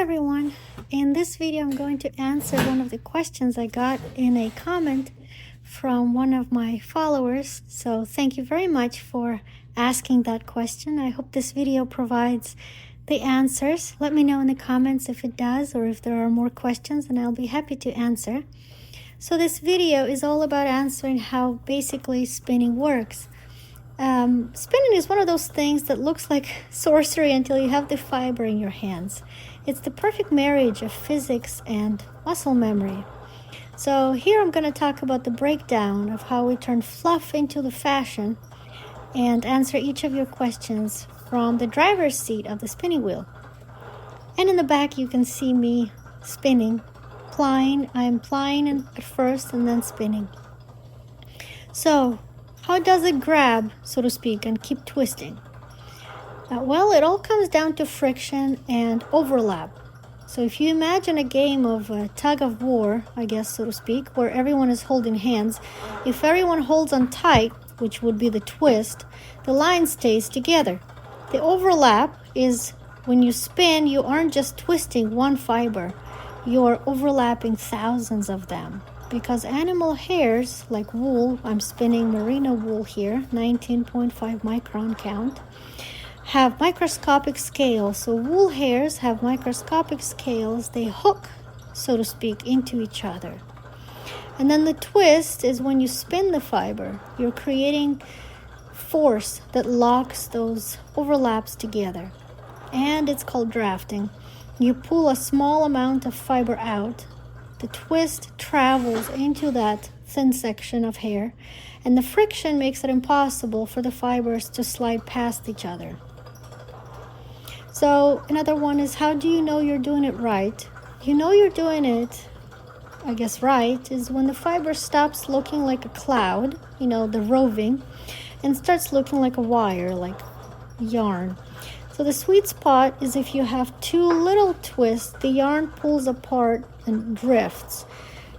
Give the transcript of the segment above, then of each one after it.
everyone. In this video, I'm going to answer one of the questions I got in a comment from one of my followers. So thank you very much for asking that question. I hope this video provides the answers. Let me know in the comments if it does or if there are more questions, and I'll be happy to answer. So this video is all about answering how basically spinning works. Spinning is one of those things that looks like sorcery until you have the fiber in your hands. It's the perfect marriage of physics and muscle memory. So here I'm going to talk about the breakdown of how we turn fluff into the fashion and answer each of your questions from the driver's seat of the spinning wheel. And in the back you can see me spinning, plying. I'm plying at first and then spinning. So how does it grab, so to speak, and keep twisting? Well, it all comes down to friction and overlap. So if you imagine a game of tug of war, I guess, so to speak, where everyone is holding hands, if everyone holds on tight, which would be the twist, the line stays together. The overlap is when you spin, you aren't just twisting one fiber, you're overlapping thousands of them. Because animal hairs, like wool, I'm spinning merino wool here, 19.5 micron count, have microscopic scales. So wool hairs have microscopic scales. They hook, so to speak, into each other. And then the twist is when you spin the fiber, you're creating force that locks those overlaps together. And it's called drafting. You pull a small amount of fiber out. The twist travels into that thin section of hair, and the friction makes it impossible for the fibers to slide past each other. So another one is, how do you know you're doing it right? You know you're doing it, I guess, right, is when the fiber stops looking like a cloud, the roving, and starts looking like a wire, like yarn. So the sweet spot is if you have too little twist, the yarn pulls apart and drifts.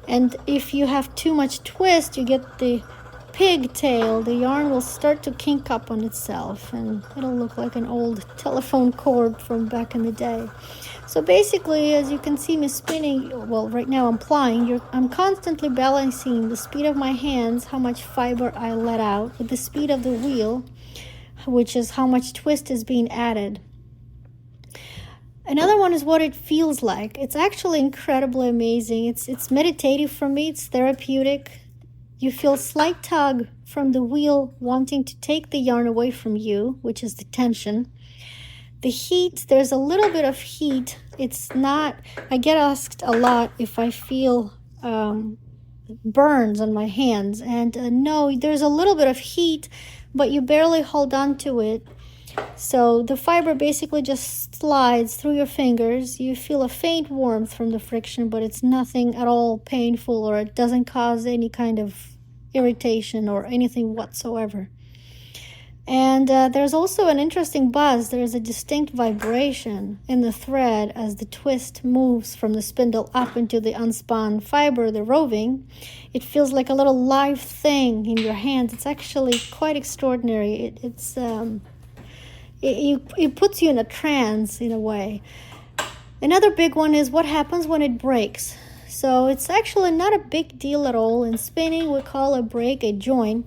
And if you have too much twist, you get the pigtail. The yarn will start to kink up on itself, and it'll look like an old telephone cord from back in the day. So basically, as you can see me spinning, well, right now I'm plying, I'm constantly balancing the speed of my hands, how much fiber I let out, with the speed of the wheel, which is how much twist is being added. Another one is what it feels like. It's actually incredibly amazing. It's meditative for me. It's therapeutic. You feel slight tug from the wheel wanting to take the yarn away from you, which is the tension. The heat, there's a little bit of heat. It's not, I get asked a lot if I feel burns on my hands. And no, there's a little bit of heat, but you barely hold on to it. So the fiber basically just slides through your fingers. You feel a faint warmth from the friction, but it's nothing at all painful, or it doesn't cause any kind of irritation or anything whatsoever. And there's also an interesting buzz. There's a distinct vibration in the thread as the twist moves from the spindle up into the unspun fiber, the roving. It feels like a little live thing in your hands. It's actually quite extraordinary. It puts you in a trance in a way. Another big one is what happens when it breaks. So it's actually not a big deal at all. In spinning, we call a break a join.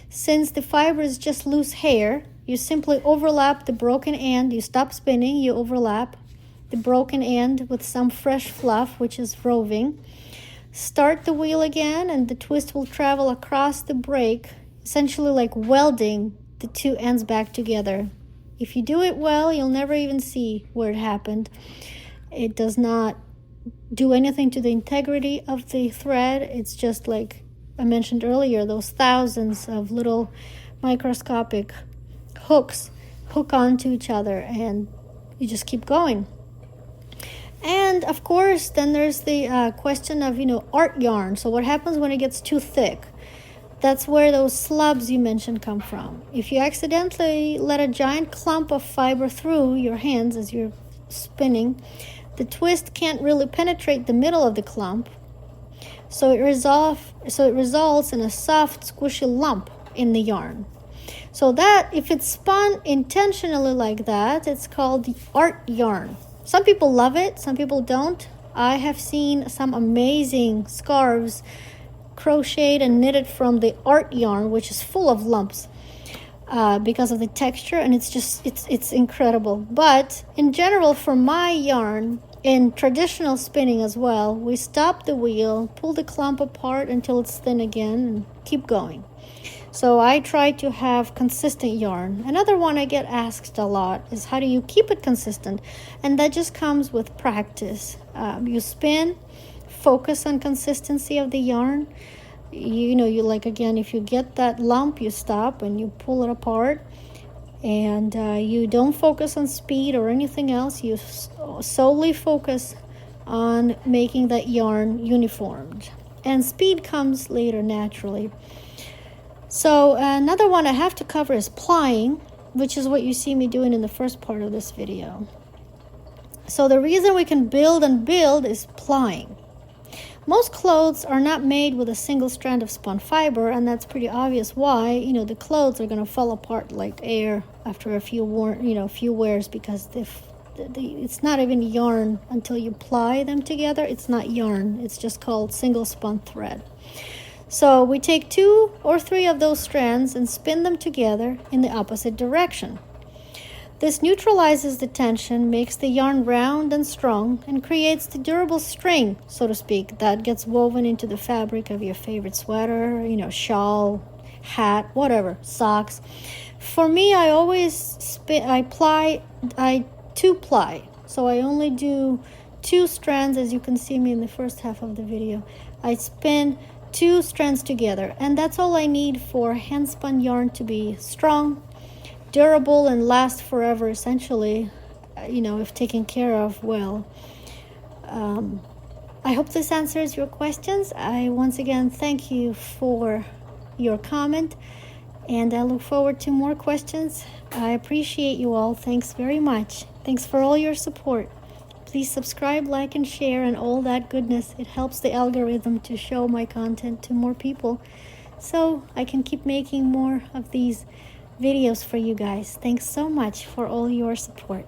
Since the fiber is just loose hair, you simply overlap the broken end. You stop spinning, you overlap the broken end with some fresh fluff, which is roving. Start the wheel again, and the twist will travel across the break, essentially like welding the two ends back together. If you do it well, you'll never even see where it happened. It does not do anything to the integrity of the thread. It's just like I mentioned earlier, those thousands of little microscopic hooks hook onto each other, and you just keep going. And of course, then there's the question of, art yarn. So what happens when it gets too thick? That's where those slubs you mentioned come from. If you accidentally let a giant clump of fiber through your hands as you're spinning, the twist can't really penetrate the middle of the clump. So it results in a soft, squishy lump in the yarn. So that, if it's spun intentionally like that, it's called the art yarn. Some people love it, some people don't. I have seen some amazing scarves crocheted and knitted from the art yarn, which is full of lumps because of the texture, and it's incredible. But in general, for my yarn, in traditional spinning as well, we stop the wheel, pull the clump apart until it's thin again, and keep going. So I try to have consistent yarn. Another one I get asked a lot is, how do you keep it consistent? And that just comes with practice. You spin, focus on consistency of the yarn. You know, you like, again, if you get that lump, you stop and you pull it apart. And you don't focus on speed or anything else. You solely focus on making that yarn uniformed. And speed comes later naturally. So another one I have to cover is plying, which is what you see me doing in the first part of this video. So the reason we can build and build is plying. Most clothes are not made with a single strand of spun fiber, and that's pretty obvious why. You know, the clothes are going to fall apart like air after a few wears, because it's not even yarn until you ply them together. It's not yarn. It's just called single spun thread. So we take 2 or 3 of those strands and spin them together in the opposite direction. This neutralizes the tension, makes the yarn round and strong, and creates the durable string, so to speak, that gets woven into the fabric of your favorite sweater, you know, shawl, hat, whatever, socks. For me, I always two-ply. So I only do 2 strands, as you can see me in the first half of the video. I spin 2 strands together, and that's all I need for hand-spun yarn to be strong, durable, and last forever, essentially, you know, if taken care of well. I hope this answers your questions. I once again thank you for your comment, and I look forward to more questions. I appreciate you all. Thanks very much. Thanks for all your support. Please subscribe, like, and share, and all that goodness. It helps the algorithm to show my content to more people, so I can keep making more of these videos for you guys. Thanks so much for all your support.